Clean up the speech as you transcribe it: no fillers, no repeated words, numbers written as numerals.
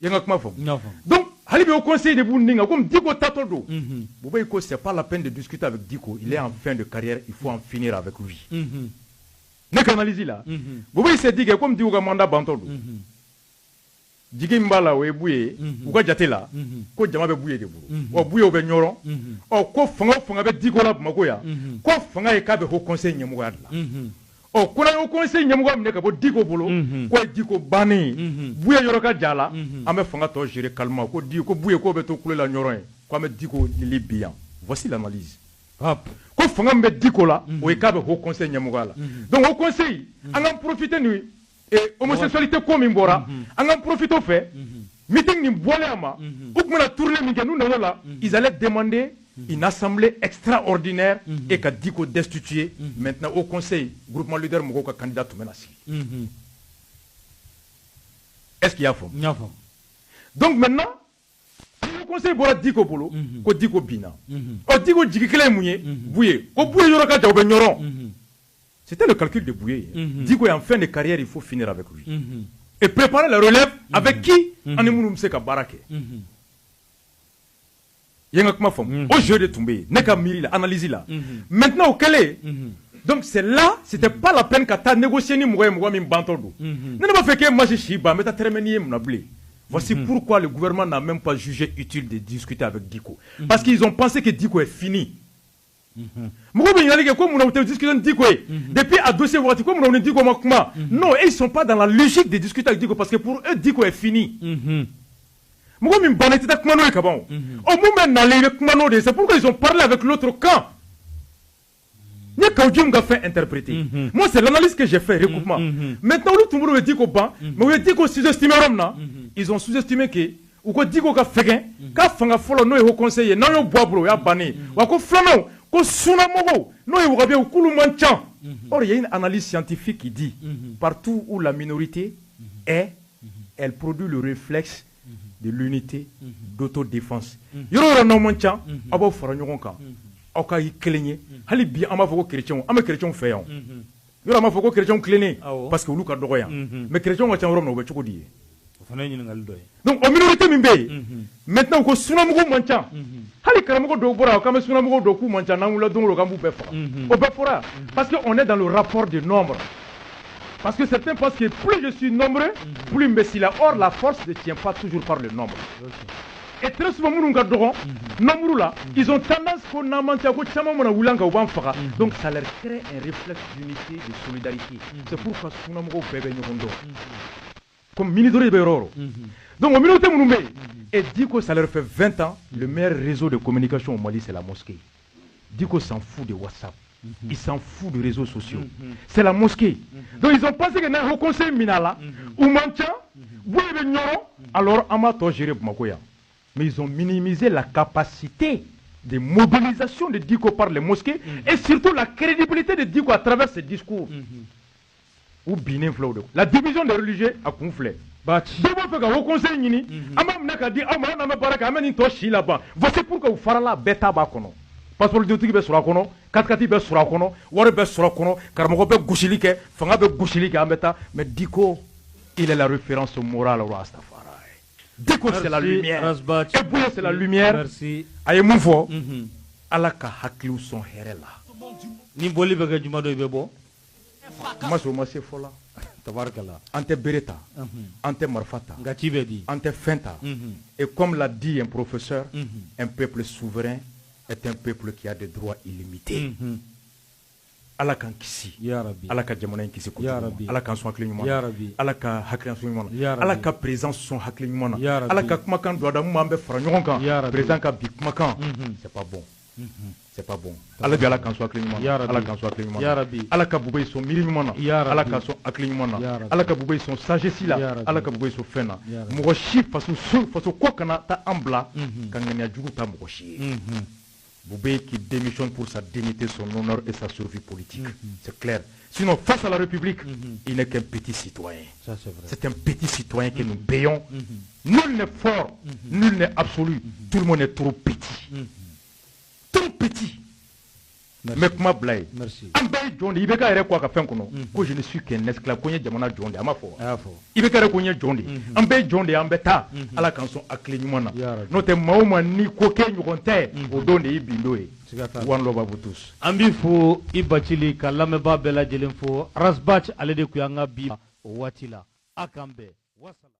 Donc, Halibi au conseil de Boundinga, comme Diko Tatodo, Boubaïko, c'est pas la peine de discuter avec Diko. Il est en fin de carrière, il faut en finir avec lui. N'est qu'analyse là. Boubaï s'est dit que comme Diko Manda Bantodo, Digi Mbala ou Ebouye, ou Gadjatela, ko Jamabe Bouye de Boulou, ou Bouye au Benyoron, ou ko Fanga avec Diko la Magoya, ko Fanga et Kabe au conseil Nyamouad là. Oh, quand on conseille Nyamouad, n'est qu'à Diko Boulou, quoi Diko Bani, Bouye Yoroka Djala, à me Fanga to gérer calmement, ko Diko Bouye ko Beto Koulé la Nyoron, quoi me Diko Libyan. Voici l'analyse. Ko Fanga me Diko là, ou Kabe au conseil Nyamouad là. Donc au conseil, on en profite nous. Et homosexualité comme Imbora, on en profite au fait, meeting ni Boiléama, ou que la tournée Minganu là, ils allaient demander une assemblée extraordinaire et qu'a dit qu'on destitué maintenant au conseil, groupement leader Mogoka candidat tout menacé. Est-ce qu'il y a fond? Donc maintenant, le conseil Bora dit qu'au polo, qu'on dit qu'au bina, on dit qu'au Djikile Mouye, Bouye, au Bouye Yoroka Djaoube Nyoron. C'était le calcul de Bouye. Dit qu'en fin de carrière, il faut finir avec lui. Et préparer la relève avec qui on est moumse ka barake. Au jeu de tomber, n'est qu'à miri, analyser là. Maintenant, au Calais, donc c'est là, c'était pas la peine qu'à négocier ni moué moué bantodo. Ne pas fait que moi je suis bas, mais t'as terminé mon ablé. Voici pourquoi le gouvernement n'a même pas jugé utile de discuter avec Diko. Parce qu'ils ont pensé que Diko est fini. Depuis à dossier, non, ils ne sont pas dans la logique de discuter avec Diko parce que pour eux, Diko est fini. C'est pourquoi ils ont parlé avec l'autre camp. Interpréter. Moi, c'est l'analyse que j'ai fait, recoupement. Maintenant, tout le monde dit qu'au banc, mais Diko sous-estimé, ils ont sous-estimé que. Ou que Diko ka fegen, ka fanga folo no e ho conseiller, non yo boabro ya bané. Ou ko flano, ko sunamogo, no e wabé ou kulu manchan. Or il y a une analyse scientifique qui dit partout où la minorité est, elle produit le réflexe de l'unité d'autodéfense. Yoro no manchan, abo fara nyogon kan. O ka yi kleñé, hali bi ama foko chrétien, ama chrétien feyon. Yoro ama foko chrétien klené parce que lu ka dogo yan. Mais chrétien wa chan rom no be choko di. Donc, en minorité, maintenant, on a mancha. Parce qu'on est dans le rapport de nombre. Parce que certains pensent que plus je suis nombreux, plus imbécile. Or, la force ne tient pas toujours par le nombre. Et très souvent, ils ont tendance donc ça leur crée un réflexe d'unité, de solidarité. C'est pourquoi comme ministre de Beroro. Donc, au milieu de et dit que ça leur fait 20 ans, le meilleur réseau de communication au Mali, c'est la mosquée. Dit qu'on s'en fout de WhatsApp. Ils s'en foutent des réseaux sociaux. C'est la mosquée. Donc, ils ont pensé que dans le conseil Minala, ou Mancha, alors Amato géré Makoya. Mais ils ont minimisé la capacité de mobilisation de Diko par les mosquées et surtout la crédibilité de Diko à travers ses discours. Ou bien la division des religieux a conflé. Voici pourquoi vous farez la bêta bakono. Parce que le dieu be surakono, katkati be surakono, wari be surakono, karamogo be gushilike, fanga be gushilike ambeta, mais Diko, il est la référence morale au Rastafari. Diko c'est la lumière. Et Bouya c'est la lumière. Merci. Aye moufo. Alaka hakliou son herela. Ni boli bega jumado ibebo. Moi, c'est fola. Ante Beretta, Ante Marfata, Ante Fenta. Et comme l'a dit un professeur, un peuple souverain est un peuple qui a des droits illimités. Allah kan kisi, Allah ka jamana kisi ko, Allah kan son hakli nyuma, Allah ka hakli son nyuma, Allah ka présence son hakli nyuma, Allah ka kuma kan do adamu ambe fara nyon kan, président ka bi kuma kan, c'est pas bon. C'est pas bon. Allah bi Allah kan so aklinyuma. Allah kan so aklinyuma. Ya Rabbi. Allah ka bubay so mirimuna. Allah ka so aklinyuma. Allah ka bubay so sagesse la. Allah ka bubay so fena. Mo shi faso ko kana ta ambla kan ngania jugu ta mo shi. Bubay qui démissionne pour sa dignité, son honneur et sa survie politique. C'est clair. Sinon, face à la République, il n'est qu'un petit citoyen. C'est un petit citoyen que nous payons. Nul n'est fort, nul n'est absolu. Tout le monde est trop petit. Trop petit. mais kuma bila ye merci an bɛɛ ye jɔn de i bɛ ka yɛrɛ ko a ka fɛn kɔnɔ ko je ne suis qu'un esclave ko n ye jamana jɔn de a ma fɔ wa a y'a fɔ i bɛ ka yɛrɛ ko n ye jɔn de an bɛɛ ye jɔn de an bɛ taa ala k'an sɔn hakili ɲuman na n'o tɛ maa o maa ni ko kɛ ɲɔgɔn tɛ o don de y'i bin don ye one love à vous tous an b'i fo i Bacili ka lamɛnbaa bɛɛ lajɛlen fo Rasbach ale de kun y'an ka bi o waati la a k'an bɛn wasala